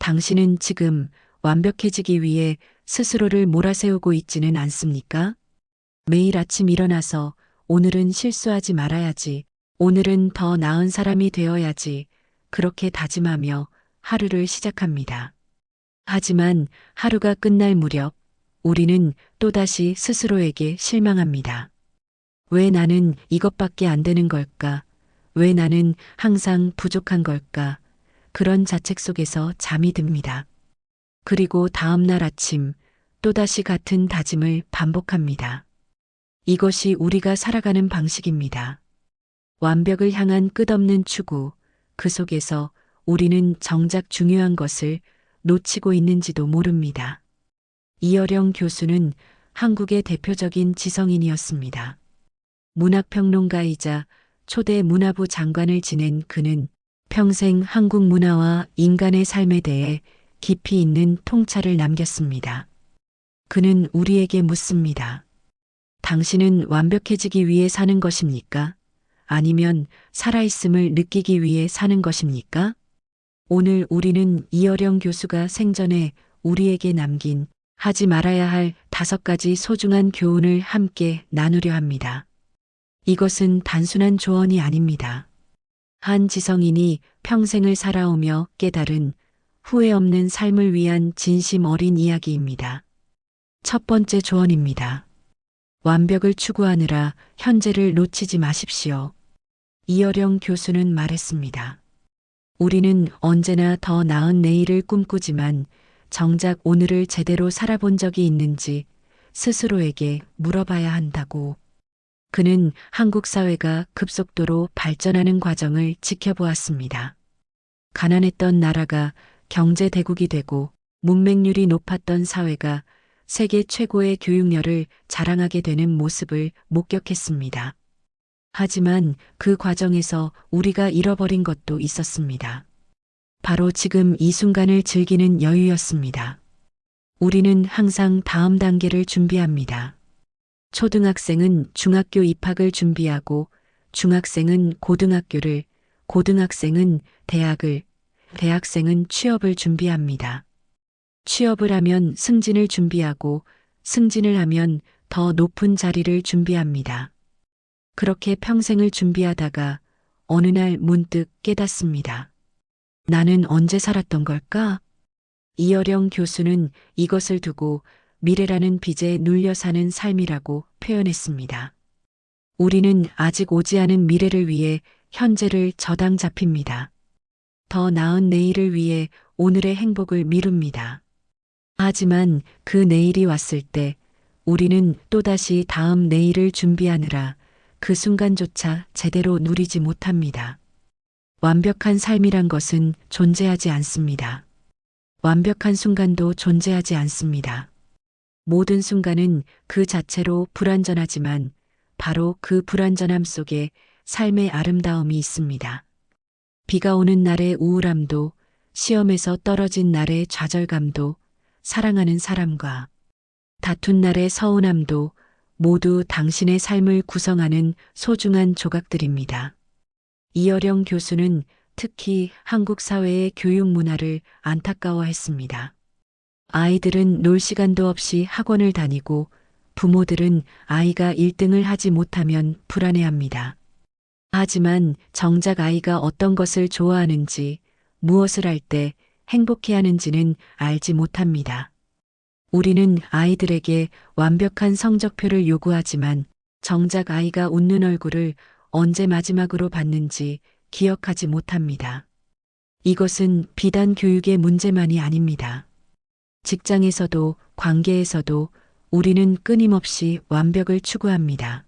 당신은 지금 완벽해지기 위해 스스로를 몰아세우고 있지는 않습니까? 매일 아침 일어나서 오늘은 실수하지 말아야지, 오늘은 더 나은 사람이 되어야지, 그렇게 다짐하며 하루를 시작합니다. 하지만 하루가 끝날 무렵 우리는 또다시 스스로에게 실망합니다. 왜 나는 이것밖에 안 되는 걸까? 왜 나는 항상 부족한 걸까? 그런 자책 속에서 잠이 듭니다. 그리고 다음 날 아침 또다시 같은 다짐을 반복합니다. 이것이 우리가 살아가는 방식입니다. 완벽을 향한 끝없는 추구, 그 속에서 우리는 정작 중요한 것을 놓치고 있는지도 모릅니다. 이어령 교수는 한국의 대표적인 지성인이었습니다. 문학평론가이자 초대 문화부 장관을 지낸 그는 평생 한국 문화와 인간의 삶에 대해 깊이 있는 통찰을 남겼습니다. 그는 우리에게 묻습니다. 당신은 완벽해지기 위해 사는 것입니까? 아니면 살아있음을 느끼기 위해 사는 것입니까? 오늘 우리는 이어령 교수가 생전에 우리에게 남긴 하지 말아야 할 5가지 소중한 교훈을 함께 나누려 합니다. 이것은 단순한 조언이 아닙니다. 한 지성인이 평생을 살아오며 깨달은 후회 없는 삶을 위한 진심 어린 이야기입니다. 첫 번째 조언입니다. 완벽을 추구하느라 현재를 놓치지 마십시오. 이어령 교수는 말했습니다. 우리는 언제나 더 나은 내일을 꿈꾸지만 정작 오늘을 제대로 살아본 적이 있는지 스스로에게 물어봐야 한다고. 그는 한국 사회가 급속도로 발전하는 과정을 지켜보았습니다. 가난했던 나라가 경제 대국이 되고 문맹률이 높았던 사회가 세계 최고의 교육열을 자랑하게 되는 모습을 목격했습니다. 하지만 그 과정에서 우리가 잃어버린 것도 있었습니다. 바로 지금 이 순간을 즐기는 여유였습니다. 우리는 항상 다음 단계를 준비합니다. 초등학생은 중학교 입학을 준비하고 중학생은 고등학교를, 고등학생은 대학을, 대학생은 취업을 준비합니다. 취업을 하면 승진을 준비하고 승진을 하면 더 높은 자리를 준비합니다. 그렇게 평생을 준비하다가 어느 날 문득 깨닫습니다. 나는 언제 살았던 걸까? 이어령 교수는 이것을 두고 미래라는 빚에 눌려 사는 삶이라고 표현했습니다. 우리는 아직 오지 않은 미래를 위해 현재를 저당 잡힙니다. 더 나은 내일을 위해 오늘의 행복을 미룹니다. 하지만 그 내일이 왔을 때 우리는 또다시 다음 내일을 준비하느라 그 순간조차 제대로 누리지 못합니다. 완벽한 삶이란 것은 존재하지 않습니다. 완벽한 순간도 존재하지 않습니다. 모든 순간은 그 자체로 불완전하지만 바로 그 불완전함 속에 삶의 아름다움이 있습니다. 비가 오는 날의 우울함도, 시험에서 떨어진 날의 좌절감도, 사랑하는 사람과 다툰 날의 서운함도 모두 당신의 삶을 구성하는 소중한 조각들입니다. 이어령 교수는 특히 한국 사회의 교육 문화를 안타까워했습니다. 아이들은 놀 시간도 없이 학원을 다니고 부모들은 아이가 1등을 하지 못하면 불안해합니다. 하지만 정작 아이가 어떤 것을 좋아하는지, 무엇을 할 때 행복해하는지는 알지 못합니다. 우리는 아이들에게 완벽한 성적표를 요구하지만 정작 아이가 웃는 얼굴을 언제 마지막으로 봤는지 기억하지 못합니다. 이것은 비단 교육의 문제만이 아닙니다. 직장에서도 관계에서도 우리는 끊임없이 완벽을 추구합니다.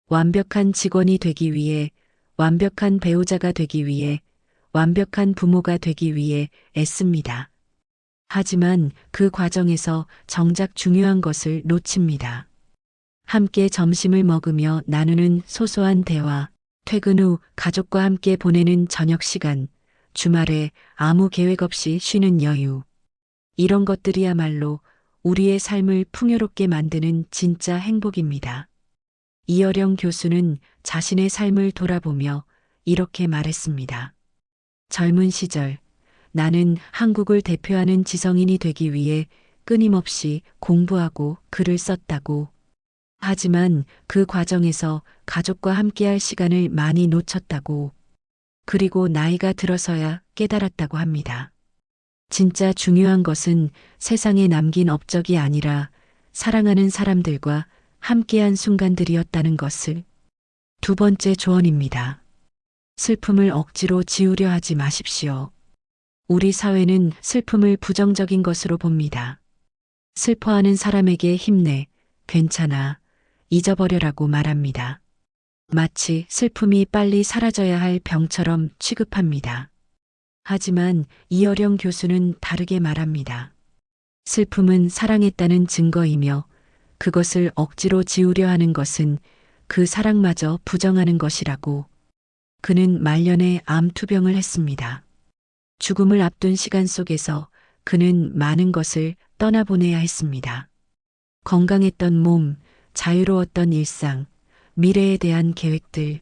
완벽한 직원이 되기 위해, 완벽한 배우자가 되기 위해, 완벽한 부모가 되기 위해 애씁니다. 하지만 그 과정에서 정작 중요한 것을 놓칩니다. 함께 점심을 먹으며 나누는 소소한 대화, 퇴근 후 가족과 함께 보내는 저녁 시간, 주말에 아무 계획 없이 쉬는 여유. 이런 것들이야말로 우리의 삶을 풍요롭게 만드는 진짜 행복입니다. 이어령 교수는 자신의 삶을 돌아보며 이렇게 말했습니다. 젊은 시절, 나는 한국을 대표하는 지성인이 되기 위해 끊임없이 공부하고 글을 썼다고. 하지만 그 과정에서 가족과 함께할 시간을 많이 놓쳤다고. 그리고 나이가 들어서야 깨달았다고 합니다. 진짜 중요한 것은 세상에 남긴 업적이 아니라 사랑하는 사람들과 함께한 순간들이었다는 것을. 두 번째 조언입니다. 슬픔을 억지로 지우려 하지 마십시오. 우리 사회는 슬픔을 부정적인 것으로 봅니다. 슬퍼하는 사람에게 힘내, 괜찮아, 잊어버려라고 말합니다. 마치 슬픔이 빨리 사라져야 할 병처럼 취급합니다. 하지만 이어령 교수는 다르게 말합니다. 슬픔은 사랑했다는 증거이며 그것을 억지로 지우려 하는 것은 그 사랑마저 부정하는 것이라고. 그는 말년에 암 투병을 했습니다. 죽음을 앞둔 시간 속에서 그는 많은 것을 떠나보내야 했습니다. 건강했던 몸, 자유로웠던 일상, 미래에 대한 계획들.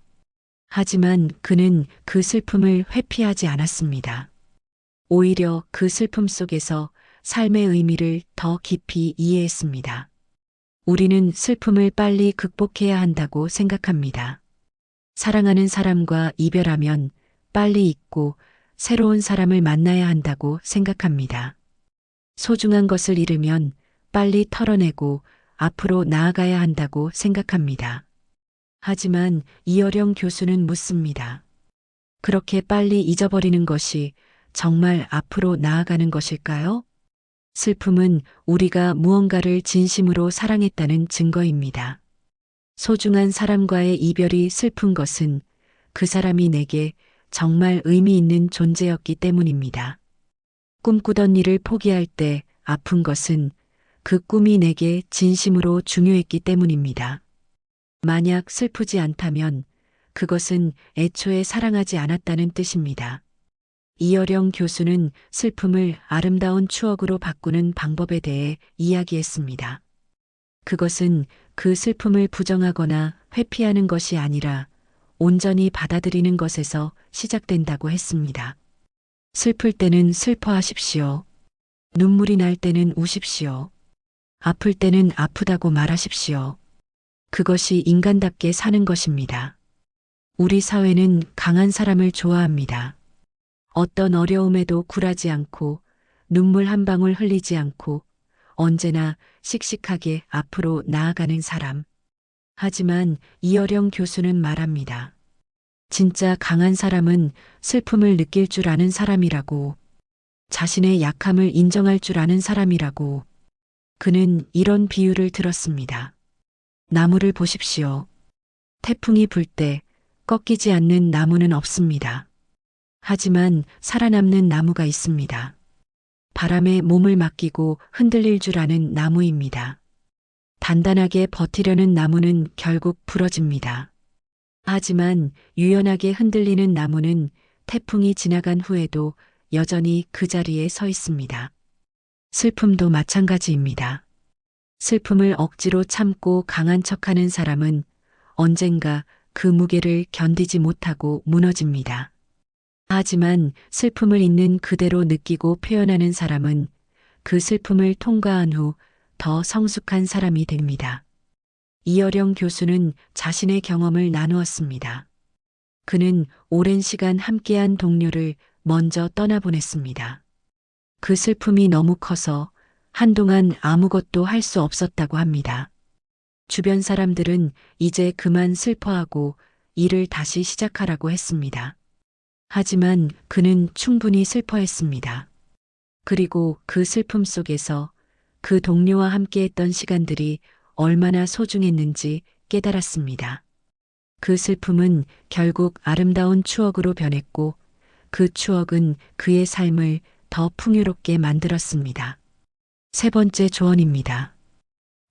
하지만 그는 그 슬픔을 회피하지 않았습니다. 오히려 그 슬픔 속에서 삶의 의미를 더 깊이 이해했습니다. 우리는 슬픔을 빨리 극복해야 한다고 생각합니다. 사랑하는 사람과 이별하면 빨리 잊고 새로운 사람을 만나야 한다고 생각합니다. 소중한 것을 잃으면 빨리 털어내고 앞으로 나아가야 한다고 생각합니다. 하지만 이어령 교수는 묻습니다. 그렇게 빨리 잊어버리는 것이 정말 앞으로 나아가는 것일까요? 슬픔은 우리가 무언가를 진심으로 사랑했다는 증거입니다. 소중한 사람과의 이별이 슬픈 것은 그 사람이 내게 정말 의미 있는 존재였기 때문입니다. 꿈꾸던 일을 포기할 때 아픈 것은 그 꿈이 내게 진심으로 중요했기 때문입니다. 만약 슬프지 않다면 그것은 애초에 사랑하지 않았다는 뜻입니다. 이어령 교수는 슬픔을 아름다운 추억으로 바꾸는 방법에 대해 이야기했습니다. 그것은 그 슬픔을 부정하거나 회피하는 것이 아니라 온전히 받아들이는 것에서 시작된다고 했습니다. 슬플 때는 슬퍼하십시오. 눈물이 날 때는 우십시오. 아플 때는 아프다고 말하십시오. 그것이 인간답게 사는 것입니다. 우리 사회는 강한 사람을 좋아합니다. 어떤 어려움에도 굴하지 않고 눈물 한 방울 흘리지 않고 언제나 씩씩하게 앞으로 나아가는 사람. 하지만 이어령 교수는 말합니다. 진짜 강한 사람은 슬픔을 느낄 줄 아는 사람이라고. 자신의 약함을 인정할 줄 아는 사람이라고. 그는 이런 비유를 들었습니다. 나무를 보십시오. 태풍이 불 때 꺾이지 않는 나무는 없습니다. 하지만 살아남는 나무가 있습니다. 바람에 몸을 맡기고 흔들릴 줄 아는 나무입니다. 단단하게 버티려는 나무는 결국 부러집니다. 하지만 유연하게 흔들리는 나무는 태풍이 지나간 후에도 여전히 그 자리에 서 있습니다. 슬픔도 마찬가지입니다. 슬픔을 억지로 참고 강한 척하는 사람은 언젠가 그 무게를 견디지 못하고 무너집니다. 하지만 슬픔을 있는 그대로 느끼고 표현하는 사람은 그 슬픔을 통과한 후 더 성숙한 사람이 됩니다. 이어령 교수는 자신의 경험을 나누었습니다. 그는 오랜 시간 함께한 동료를 먼저 떠나보냈습니다. 그 슬픔이 너무 커서 한동안 아무것도 할 수 없었다고 합니다. 주변 사람들은 이제 그만 슬퍼하고 일을 다시 시작하라고 했습니다. 하지만 그는 충분히 슬퍼했습니다. 그리고 그 슬픔 속에서 그 동료와 함께했던 시간들이 얼마나 소중했는지 깨달았습니다. 그 슬픔은 결국 아름다운 추억으로 변했고 그 추억은 그의 삶을 더 풍요롭게 만들었습니다. 세 번째 조언입니다.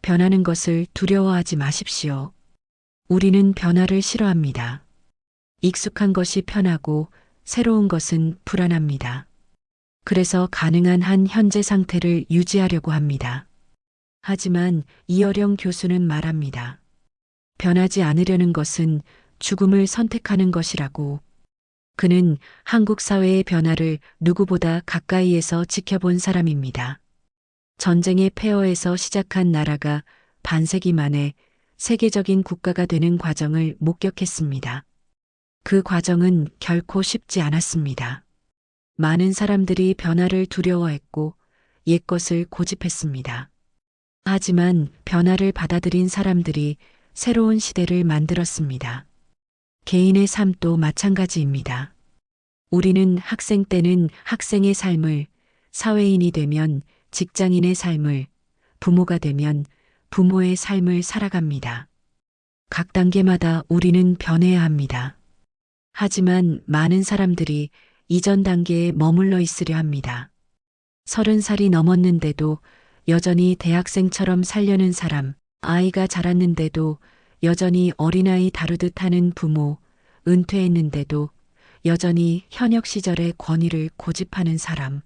변하는 것을 두려워하지 마십시오. 우리는 변화를 싫어합니다. 익숙한 것이 편하고 새로운 것은 불안합니다. 그래서 가능한 한 현재 상태를 유지하려고 합니다. 하지만 이어령 교수는 말합니다. 변하지 않으려는 것은 죽음을 선택하는 것이라고. 그는 한국 사회의 변화를 누구보다 가까이에서 지켜본 사람입니다. 전쟁의 폐허에서 시작한 나라가 반세기 만에 세계적인 국가가 되는 과정을 목격했습니다. 그 과정은 결코 쉽지 않았습니다. 많은 사람들이 변화를 두려워했고 옛것을 고집했습니다. 하지만 변화를 받아들인 사람들이 새로운 시대를 만들었습니다. 개인의 삶도 마찬가지입니다. 우리는 학생 때는 학생의 삶을, 사회인이 되면 직장인의 삶을, 부모가 되면 부모의 삶을 살아갑니다. 각 단계마다 우리는 변해야 합니다. 하지만 많은 사람들이 이전 단계에 머물러 있으려 합니다. 30살이 넘었는데도 여전히 대학생처럼 살려는 사람, 아이가 자랐는데도 여전히 어린아이 다루듯 하는 부모, 은퇴했는데도 여전히 현역 시절의 권위를 고집하는 사람.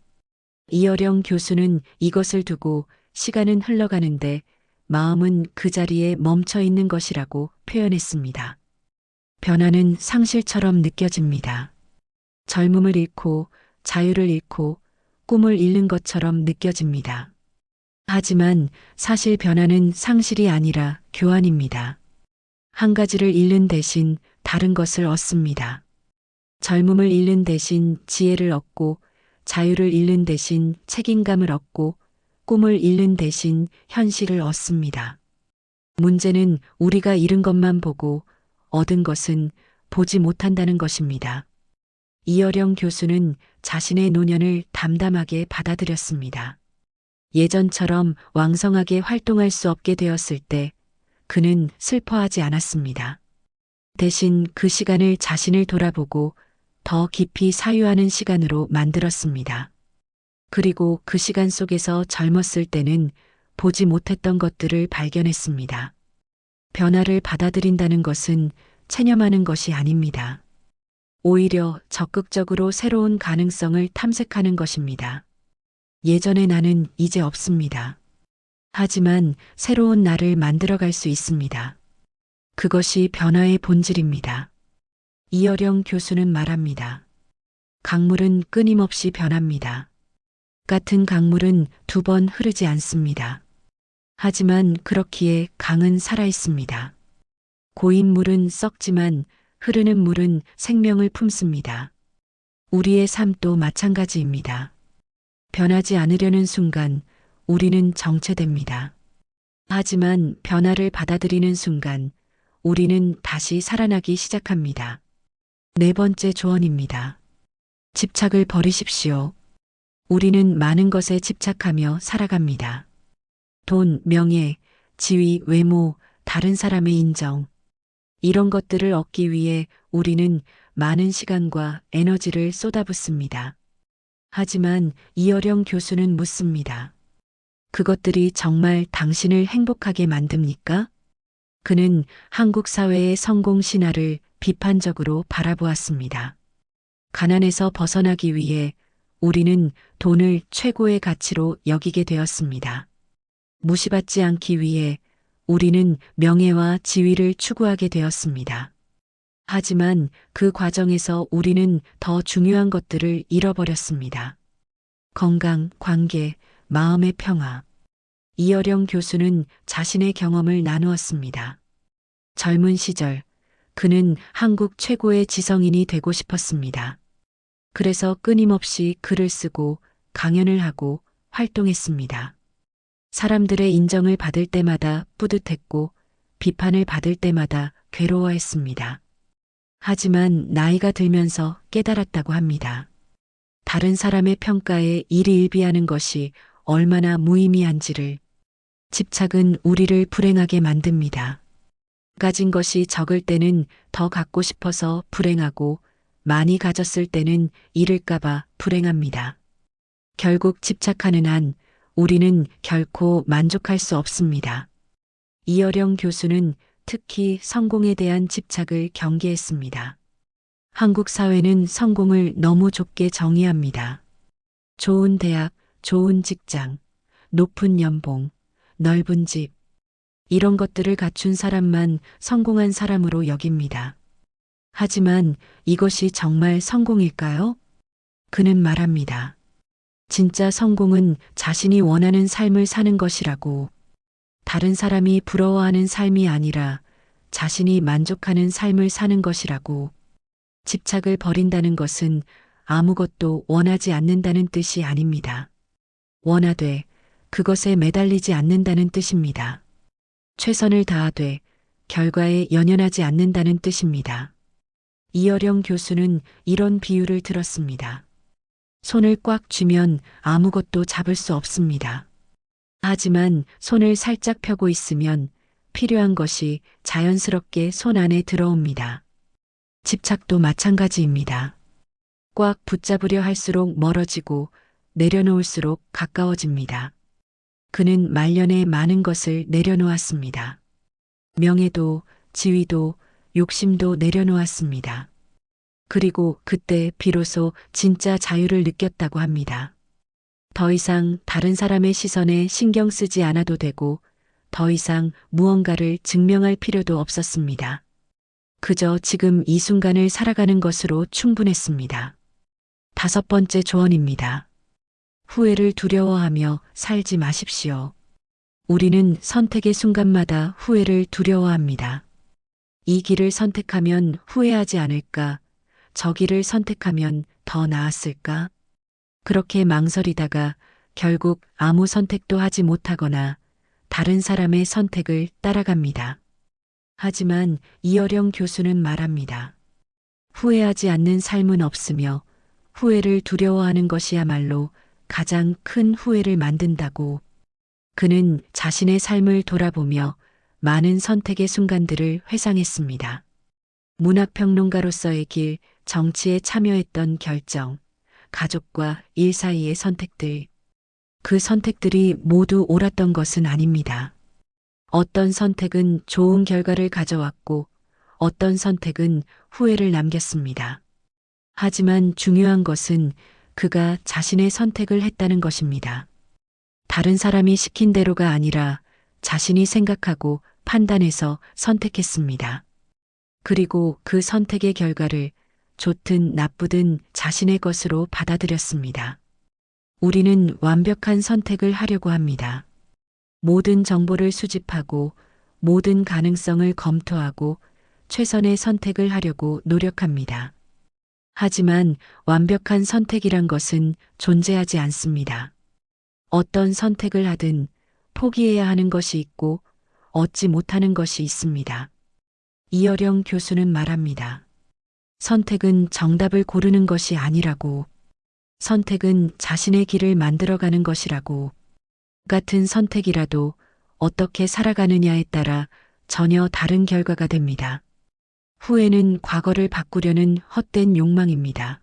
이어령 교수는 이것을 두고 시간은 흘러가는데 마음은 그 자리에 멈춰 있는 것이라고 표현했습니다. 변화는 상실처럼 느껴집니다. 젊음을 잃고 자유를 잃고 꿈을 잃는 것처럼 느껴집니다. 하지만 사실 변화는 상실이 아니라 교환입니다. 한 가지를 잃는 대신 다른 것을 얻습니다. 젊음을 잃는 대신 지혜를 얻고 자유를 잃는 대신 책임감을 얻고 꿈을 잃는 대신 현실을 얻습니다. 문제는 우리가 잃은 것만 보고 얻은 것은 보지 못한다는 것입니다. 이어령 교수는 자신의 노년을 담담하게 받아들였습니다. 예전처럼 왕성하게 활동할 수 없게 되었을 때 그는 슬퍼하지 않았습니다. 대신 그 시간을 자신을 돌아보고 더 깊이 사유하는 시간으로 만들었습니다. 그리고 그 시간 속에서 젊었을 때는 보지 못했던 것들을 발견했습니다. 변화를 받아들인다는 것은 체념하는 것이 아닙니다. 오히려 적극적으로 새로운 가능성을 탐색하는 것입니다. 예전의 나는 이제 없습니다. 하지만 새로운 나를 만들어갈 수 있습니다. 그것이 변화의 본질입니다. 이어령 교수는 말합니다. 강물은 끊임없이 변합니다. 같은 강물은 두 번 흐르지 않습니다. 하지만 그렇기에 강은 살아있습니다. 고인 물은 썩지만 흐르는 물은 생명을 품습니다. 우리의 삶도 마찬가지입니다. 변하지 않으려는 순간 우리는 정체됩니다. 하지만 변화를 받아들이는 순간 우리는 다시 살아나기 시작합니다. 네 번째 조언입니다. 집착을 버리십시오. 우리는 많은 것에 집착하며 살아갑니다. 돈, 명예, 지위, 외모, 다른 사람의 인정. 이런 것들을 얻기 위해 우리는 많은 시간과 에너지를 쏟아붓습니다. 하지만 이어령 교수는 묻습니다. 그것들이 정말 당신을 행복하게 만듭니까? 그는 한국 사회의 성공 신화를 비판적으로 바라보았습니다. 가난에서 벗어나기 위해 우리는 돈을 최고의 가치로 여기게 되었습니다. 무시받지 않기 위해 우리는 명예와 지위를 추구하게 되었습니다. 하지만 그 과정에서 우리는 더 중요한 것들을 잃어버렸습니다. 건강, 관계, 마음의 평화. 이어령 교수는 자신의 경험을 나누었습니다. 젊은 시절, 그는 한국 최고의 지성인이 되고 싶었습니다. 그래서 끊임없이 글을 쓰고 강연을 하고 활동했습니다. 사람들의 인정을 받을 때마다 뿌듯했고 비판을 받을 때마다 괴로워했습니다. 하지만 나이가 들면서 깨달았다고 합니다. 다른 사람의 평가에 일희일비하는 것이 얼마나 무의미한지를. 집착은 우리를 불행하게 만듭니다. 가진 것이 적을 때는 더 갖고 싶어서 불행하고 많이 가졌을 때는 잃을까봐 불행합니다. 결국 집착하는 한 우리는 결코 만족할 수 없습니다. 이어령 교수는 특히 성공에 대한 집착을 경계했습니다. 한국 사회는 성공을 너무 좁게 정의합니다. 좋은 대학, 좋은 직장, 높은 연봉, 넓은 집, 이런 것들을 갖춘 사람만 성공한 사람으로 여깁니다. 하지만 이것이 정말 성공일까요? 그는 말합니다. 진짜 성공은 자신이 원하는 삶을 사는 것이라고. 다른 사람이 부러워하는 삶이 아니라 자신이 만족하는 삶을 사는 것이라고. 집착을 버린다는 것은 아무것도 원하지 않는다는 뜻이 아닙니다. 원하되 그것에 매달리지 않는다는 뜻입니다. 최선을 다하되 결과에 연연하지 않는다는 뜻입니다. 이어령 교수는 이런 비유를 들었습니다. 손을 꽉 쥐면 아무것도 잡을 수 없습니다. 하지만 손을 살짝 펴고 있으면 필요한 것이 자연스럽게 손 안에 들어옵니다. 집착도 마찬가지입니다. 꽉 붙잡으려 할수록 멀어지고 내려놓을수록 가까워집니다. 그는 말년에 많은 것을 내려놓았습니다. 명예도, 지위도, 욕심도 내려놓았습니다. 그리고 그때 비로소 진짜 자유를 느꼈다고 합니다. 더 이상 다른 사람의 시선에 신경 쓰지 않아도 되고, 더 이상 무언가를 증명할 필요도 없었습니다. 그저 지금 이 순간을 살아가는 것으로 충분했습니다. 5번째 조언입니다. 후회를 두려워하며 살지 마십시오. 우리는 선택의 순간마다 후회를 두려워합니다. 이 길을 선택하면 후회하지 않을까? 저 길을 선택하면 더 나았을까? 그렇게 망설이다가 결국 아무 선택도 하지 못하거나 다른 사람의 선택을 따라갑니다. 하지만 이어령 교수는 말합니다. 후회하지 않는 삶은 없으며 후회를 두려워하는 것이야말로 가장 큰 후회를 만든다고. 그는 자신의 삶을 돌아보며 많은 선택의 순간들을 회상했습니다. 문학평론가로서의 길, 정치에 참여했던 결정, 가족과 일 사이의 선택들. 그 선택들이 모두 옳았던 것은 아닙니다. 어떤 선택은 좋은 결과를 가져왔고 어떤 선택은 후회를 남겼습니다. 하지만 중요한 것은 그가 자신의 선택을 했다는 것입니다. 다른 사람이 시킨 대로가 아니라 자신이 생각하고 판단해서 선택했습니다. 그리고 그 선택의 결과를 좋든 나쁘든 자신의 것으로 받아들였습니다. 우리는 완벽한 선택을 하려고 합니다. 모든 정보를 수집하고 모든 가능성을 검토하고 최선의 선택을 하려고 노력합니다. 하지만 완벽한 선택이란 것은 존재하지 않습니다. 어떤 선택을 하든 포기해야 하는 것이 있고 얻지 못하는 것이 있습니다. 이어령 교수는 말합니다. 선택은 정답을 고르는 것이 아니라고. 선택은 자신의 길을 만들어가는 것이라고. 같은 선택이라도 어떻게 살아가느냐에 따라 전혀 다른 결과가 됩니다. 후회는 과거를 바꾸려는 헛된 욕망입니다.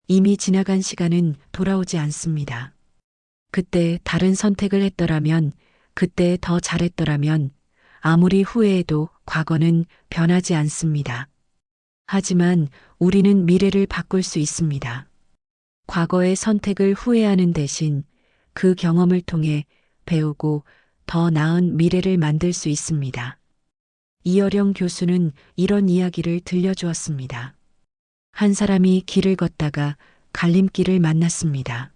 이미 지나간 시간은 돌아오지 않습니다. 그때 다른 선택을 했더라면, 그때 더 잘했더라면 아무리 후회해도 과거는 변하지 않습니다. 하지만 우리는 미래를 바꿀 수 있습니다. 과거의 선택을 후회하는 대신 그 경험을 통해 배우고 더 나은 미래를 만들 수 있습니다. 이어령 교수는 이런 이야기를 들려주었습니다. 한 사람이 길을 걷다가 갈림길을 만났습니다.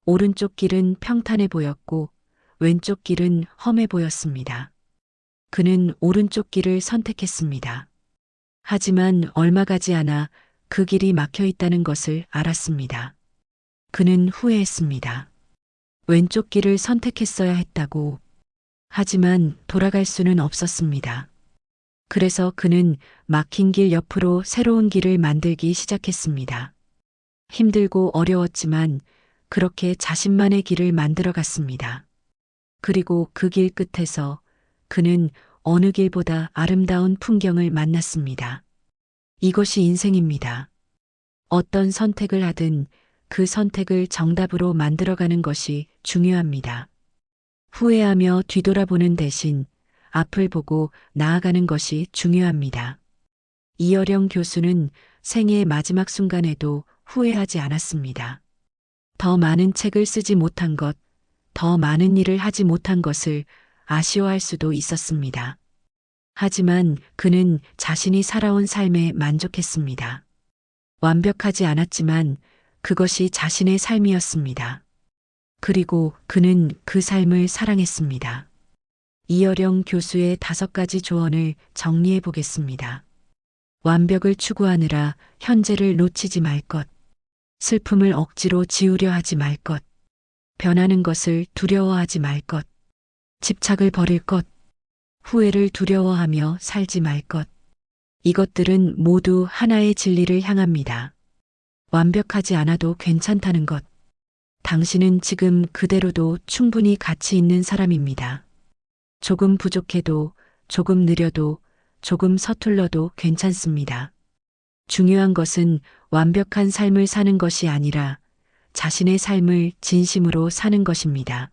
오른쪽 길은 평탄해 보였고 왼쪽 길은 험해 보였습니다. 그는 오른쪽 길을 선택했습니다. 하지만 얼마 가지 않아 그 길이 막혀 있다는 것을 알았습니다. 그는 후회했습니다. 왼쪽 길을 선택했어야 했다고. 하지만 돌아갈 수는 없었습니다. 그래서 그는 막힌 길 옆으로 새로운 길을 만들기 시작했습니다. 힘들고 어려웠지만 그렇게 자신만의 길을 만들어 갔습니다. 그리고 그 길 끝에서 그는 어느 길보다 아름다운 풍경을 만났습니다. 이것이 인생입니다. 어떤 선택을 하든 그 선택을 정답으로 만들어가는 것이 중요합니다. 후회하며 뒤돌아보는 대신 앞을 보고 나아가는 것이 중요합니다. 이어령 교수는 생애의 마지막 순간에도 후회하지 않았습니다. 더 많은 책을 쓰지 못한 것, 더 많은 일을 하지 못한 것을 아쉬워할 수도 있었습니다. 하지만 그는 자신이 살아온 삶에 만족했습니다. 완벽하지 않았지만 그것이 자신의 삶이었습니다. 그리고 그는 그 삶을 사랑했습니다. 이어령 교수의 5가지 조언을 정리해 보겠습니다. 완벽을 추구하느라 현재를 놓치지 말 것. 슬픔을 억지로 지우려 하지 말 것. 변하는 것을 두려워하지 말 것. 집착을 버릴 것. 후회를 두려워하며 살지 말 것. 이것들은 모두 하나의 진리를 향합니다. 완벽하지 않아도 괜찮다는 것. 당신은 지금 그대로도 충분히 가치 있는 사람입니다. 조금 부족해도, 조금 느려도, 조금 서툴러도 괜찮습니다. 중요한 것은 완벽한 삶을 사는 것이 아니라 자신의 삶을 진심으로 사는 것입니다.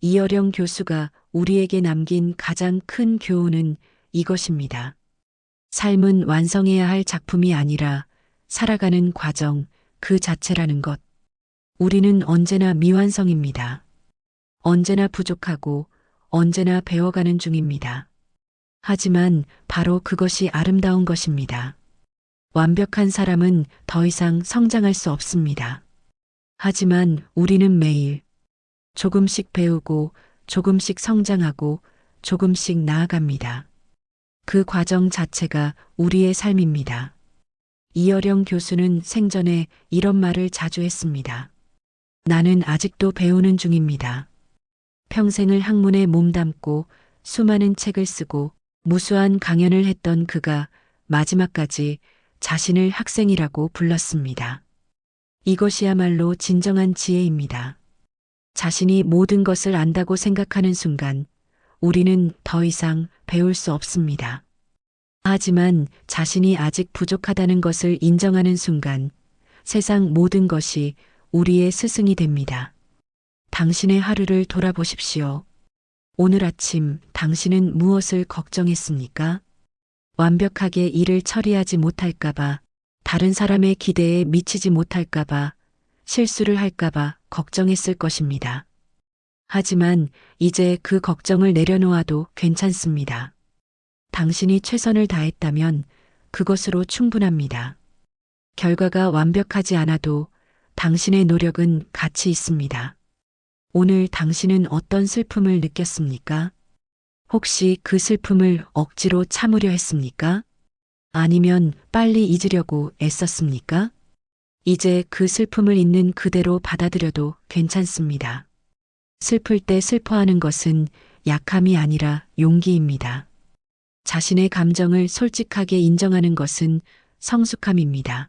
이어령 교수가 우리에게 남긴 가장 큰 교훈은 이것입니다. 삶은 완성해야 할 작품이 아니라 살아가는 과정 그 자체라는 것. 우리는 언제나 미완성입니다. 언제나 부족하고 언제나 배워가는 중입니다. 하지만 바로 그것이 아름다운 것입니다. 완벽한 사람은 더 이상 성장할 수 없습니다. 하지만 우리는 매일 조금씩 배우고 조금씩 성장하고 조금씩 나아갑니다. 그 과정 자체가 우리의 삶입니다. 이어령 교수는 생전에 이런 말을 자주 했습니다. 나는 아직도 배우는 중입니다. 평생을 학문에 몸담고 수많은 책을 쓰고 무수한 강연을 했던 그가 마지막까지 자신을 학생이라고 불렀습니다. 이것이야말로 진정한 지혜입니다. 자신이 모든 것을 안다고 생각하는 순간 우리는 더 이상 배울 수 없습니다. 하지만 자신이 아직 부족하다는 것을 인정하는 순간 세상 모든 것이 우리의 스승이 됩니다. 당신의 하루를 돌아보십시오. 오늘 아침 당신은 무엇을 걱정했습니까? 완벽하게 일을 처리하지 못할까봐, 다른 사람의 기대에 미치지 못할까봐, 실수를 할까봐 걱정했을 것입니다. 하지만 이제 그 걱정을 내려놓아도 괜찮습니다. 당신이 최선을 다했다면 그것으로 충분합니다. 결과가 완벽하지 않아도 당신의 노력은 가치 있습니다. 오늘 당신은 어떤 슬픔을 느꼈습니까? 혹시 그 슬픔을 억지로 참으려 했습니까? 아니면 빨리 잊으려고 애썼습니까? 이제 그 슬픔을 있는 그대로 받아들여도 괜찮습니다. 슬플 때 슬퍼하는 것은 약함이 아니라 용기입니다. 자신의 감정을 솔직하게 인정하는 것은 성숙함입니다.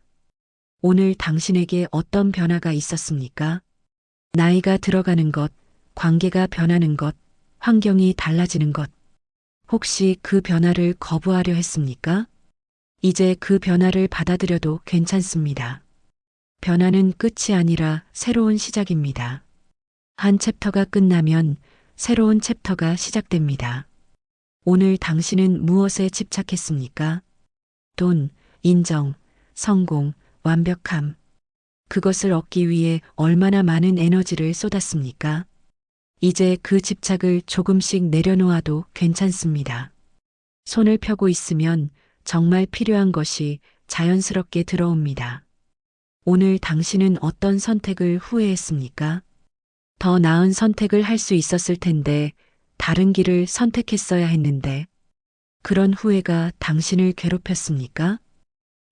오늘 당신에게 어떤 변화가 있었습니까? 나이가 들어가는 것, 관계가 변하는 것, 환경이 달라지는 것. 혹시 그 변화를 거부하려 했습니까? 이제 그 변화를 받아들여도 괜찮습니다. 변화는 끝이 아니라 새로운 시작입니다. 한 챕터가 끝나면 새로운 챕터가 시작됩니다. 오늘 당신은 무엇에 집착했습니까? 돈, 인정, 성공, 완벽함. 그것을 얻기 위해 얼마나 많은 에너지를 쏟았습니까? 이제 그 집착을 조금씩 내려놓아도 괜찮습니다. 손을 펴고 있으면 정말 필요한 것이 자연스럽게 들어옵니다. 오늘 당신은 어떤 선택을 후회했습니까? 더 나은 선택을 할 수 있었을 텐데, 다른 길을 선택했어야 했는데, 그런 후회가 당신을 괴롭혔습니까?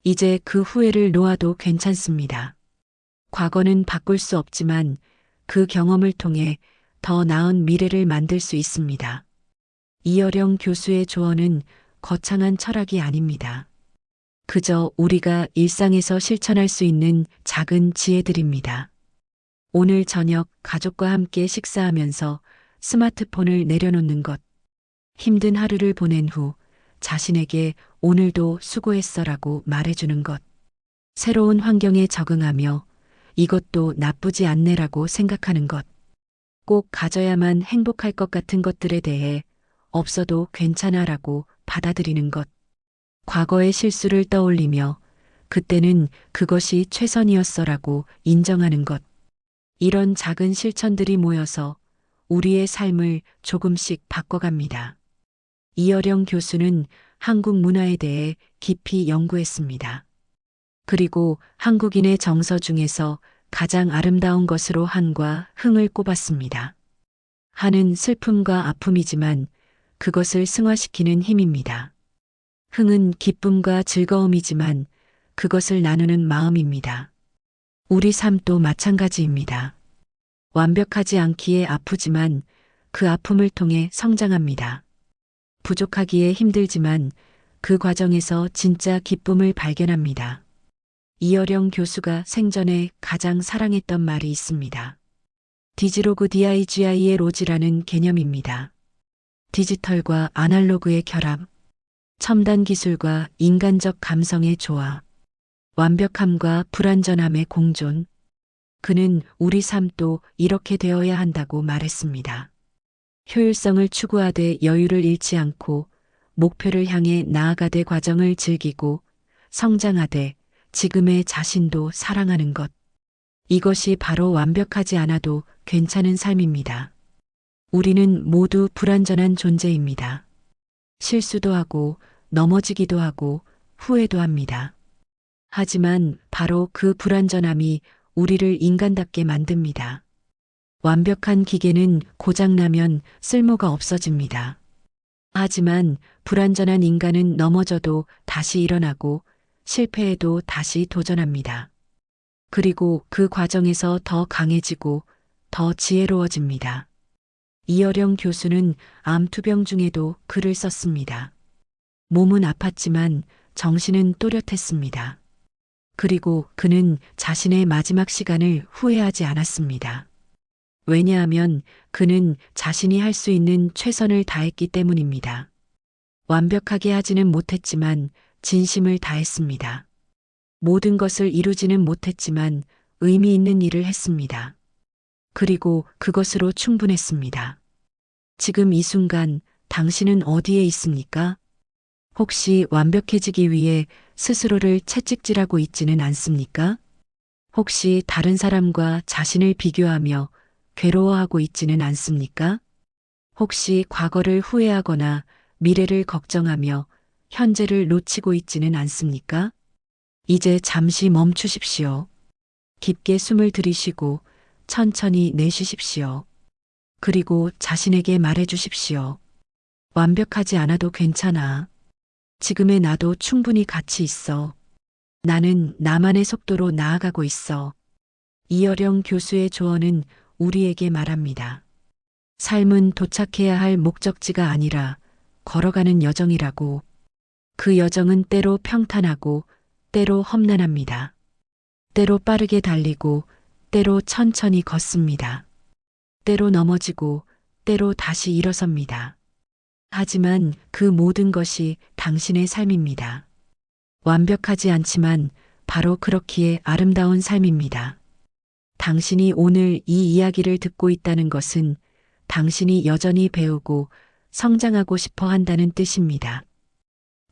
이제 그 후회를 놓아도 괜찮습니다. 과거는 바꿀 수 없지만 그 경험을 통해 더 나은 미래를 만들 수 있습니다. 이어령 교수의 조언은 거창한 철학이 아닙니다. 그저 우리가 일상에서 실천할 수 있는 작은 지혜들입니다. 오늘 저녁 가족과 함께 식사하면서 스마트폰을 내려놓는 것. 힘든 하루를 보낸 후 자신에게 오늘도 수고했어라고 말해주는 것. 새로운 환경에 적응하며 이것도 나쁘지 않네라고 생각하는 것. 꼭 가져야만 행복할 것 같은 것들에 대해 없어도 괜찮아라고 받아들이는 것. 과거의 실수를 떠올리며 그때는 그것이 최선이었어라고 인정하는 것. 이런 작은 실천들이 모여서 우리의 삶을 조금씩 바꿔갑니다. 이어령 교수는 한국 문화에 대해 깊이 연구했습니다. 그리고 한국인의 정서 중에서 가장 아름다운 것으로 한과 흥을 꼽았습니다. 한은 슬픔과 아픔이지만 그것을 승화시키는 힘입니다. 흥은 기쁨과 즐거움이지만 그것을 나누는 마음입니다. 우리 삶도 마찬가지입니다. 완벽하지 않기에 아프지만 그 아픔을 통해 성장합니다. 부족하기에 힘들지만 그 과정에서 진짜 기쁨을 발견합니다. 이어령 교수가 생전에 가장 사랑했던 말이 있습니다. 디지로그 DIGI의 로지라는 개념입니다. 디지털과 아날로그의 결합, 첨단 기술과 인간적 감성의 조화, 완벽함과 불완전함의 공존. 그는 우리 삶도 이렇게 되어야 한다고 말했습니다. 효율성을 추구하되 여유를 잃지 않고 목표를 향해 나아가되 과정을 즐기고 성장하되 지금의 자신도 사랑하는 것. 이것이 바로 완벽하지 않아도 괜찮은 삶입니다. 우리는 모두 불완전한 존재입니다. 실수도 하고 넘어지기도 하고 후회도 합니다. 하지만 바로 그 불완전함이 우리를 인간답게 만듭니다. 완벽한 기계는 고장나면 쓸모가 없어집니다. 하지만 불완전한 인간은 넘어져도 다시 일어나고 실패해도 다시 도전합니다. 그리고 그 과정에서 더 강해지고 더 지혜로워집니다. 이어령 교수는 암 투병 중에도 글을 썼습니다. 몸은 아팠지만 정신은 또렷했습니다. 그리고 그는 자신의 마지막 시간을 후회하지 않았습니다. 왜냐하면 그는 자신이 할 수 있는 최선을 다했기 때문입니다. 완벽하게 하지는 못했지만 진심을 다했습니다. 모든 것을 이루지는 못했지만 의미 있는 일을 했습니다. 그리고 그것으로 충분했습니다. 지금 이 순간 당신은 어디에 있습니까? 혹시 완벽해지기 위해 스스로를 채찍질하고 있지는 않습니까? 혹시 다른 사람과 자신을 비교하며 괴로워하고 있지는 않습니까? 혹시 과거를 후회하거나 미래를 걱정하며 현재를 놓치고 있지는 않습니까? 이제 잠시 멈추십시오. 깊게 숨을 들이쉬고 천천히 내쉬십시오. 그리고 자신에게 말해주십시오. 완벽하지 않아도 괜찮아. 지금의 나도 충분히 가치 있어. 나는 나만의 속도로 나아가고 있어. 이어령 교수의 조언은 우리에게 말합니다. 삶은 도착해야 할 목적지가 아니라 걸어가는 여정이라고. 그 여정은 때로 평탄하고 때로 험난합니다. 때로 빠르게 달리고 때로 천천히 걷습니다. 때로 넘어지고 때로 다시 일어섭니다. 하지만 그 모든 것이 당신의 삶입니다. 완벽하지 않지만 바로 그렇기에 아름다운 삶입니다. 당신이 오늘 이 이야기를 듣고 있다는 것은 당신이 여전히 배우고 성장하고 싶어 한다는 뜻입니다.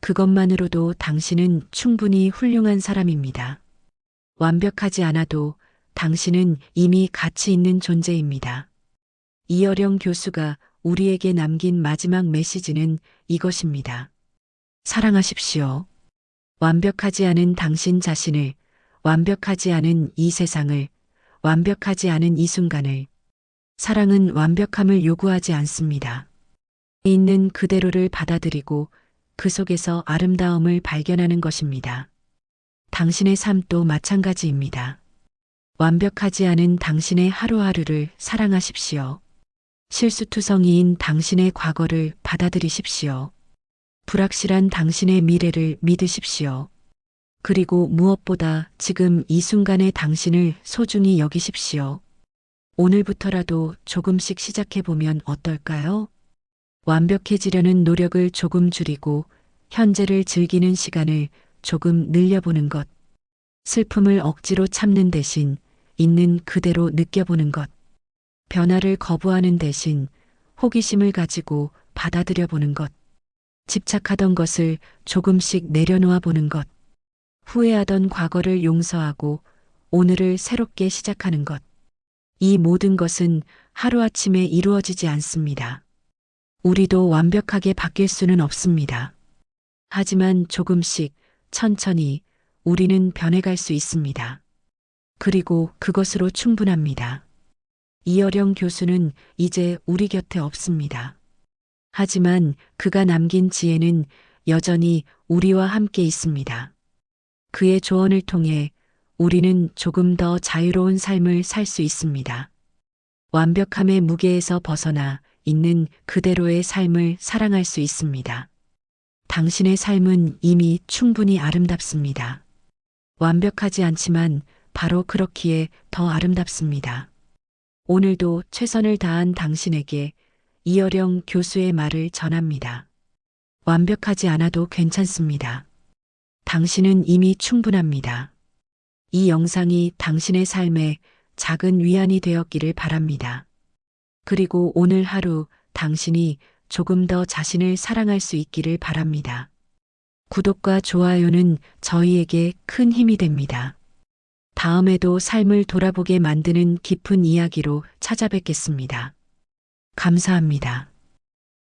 그것만으로도 당신은 충분히 훌륭한 사람입니다. 완벽하지 않아도 당신은 이미 가치 있는 존재입니다. 이어령 교수가 우리에게 남긴 마지막 메시지는 이것입니다. 사랑하십시오. 완벽하지 않은 당신 자신을, 완벽하지 않은 이 세상을, 완벽하지 않은 이 순간을. 사랑은 완벽함을 요구하지 않습니다. 있는 그대로를 받아들이고 그 속에서 아름다움을 발견하는 것입니다. 당신의 삶도 마찬가지입니다. 완벽하지 않은 당신의 하루하루를 사랑하십시오. 실수투성이인 당신의 과거를 받아들이십시오. 불확실한 당신의 미래를 믿으십시오. 그리고 무엇보다 지금 이 순간의 당신을 소중히 여기십시오. 오늘부터라도 조금씩 시작해보면 어떨까요? 완벽해지려는 노력을 조금 줄이고 현재를 즐기는 시간을 조금 늘려보는 것. 슬픔을 억지로 참는 대신 있는 그대로 느껴보는 것. 변화를 거부하는 대신 호기심을 가지고 받아들여 보는 것. 집착하던 것을 조금씩 내려놓아 보는 것. 후회하던 과거를 용서하고 오늘을 새롭게 시작하는 것. 이 모든 것은 하루아침에 이루어지지 않습니다. 우리도 완벽하게 바뀔 수는 없습니다. 하지만 조금씩, 천천히 우리는 변해갈 수 있습니다. 그리고 그것으로 충분합니다. 이어령 교수는 이제 우리 곁에 없습니다. 하지만 그가 남긴 지혜는 여전히 우리와 함께 있습니다. 그의 조언을 통해 우리는 조금 더 자유로운 삶을 살 수 있습니다. 완벽함의 무게에서 벗어나 있는 그대로의 삶을 사랑할 수 있습니다. 당신의 삶은 이미 충분히 아름답습니다. 완벽하지 않지만 바로 그렇기에 더 아름답습니다. 오늘도 최선을 다한 당신에게 이어령 교수의 말을 전합니다. 완벽하지 않아도 괜찮습니다. 당신은 이미 충분합니다. 이 영상이 당신의 삶에 작은 위안이 되었기를 바랍니다. 그리고 오늘 하루 당신이 조금 더 자신을 사랑할 수 있기를 바랍니다. 구독과 좋아요는 저희에게 큰 힘이 됩니다. 다음에도 삶을 돌아보게 만드는 깊은 이야기로 찾아뵙겠습니다. 감사합니다.